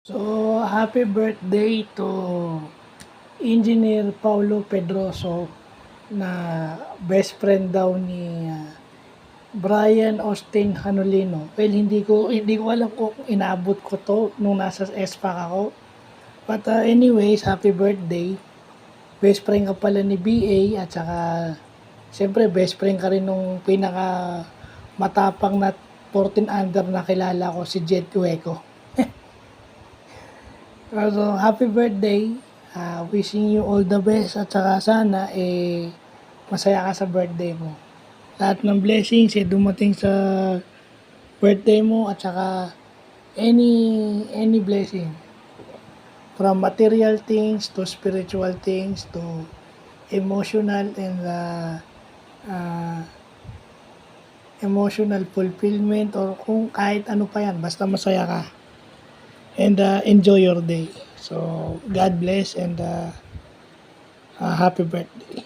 So, happy birthday to Engineer Paulo Pedroso na best friend daw ni Brian Austin Hanolino. Well, hindi ko alam kung inabot ko to nung nasa SPAC ako. But anyways, happy birthday. Best friend ka pala ni BA at saka siyempre best friend ka rin nung pinaka matapang na 14 under na kilala ko si Jet Hueco. So, happy birthday. Wishing you all the best at saka sana masaya ka sa birthday mo. Lahat ng blessings dumating sa birthday mo at saka any blessing. From material things to spiritual things to emotional and emotional fulfillment or kung kahit ano pa yan, basta masaya ka. And enjoy your day. So, God bless and happy birthday.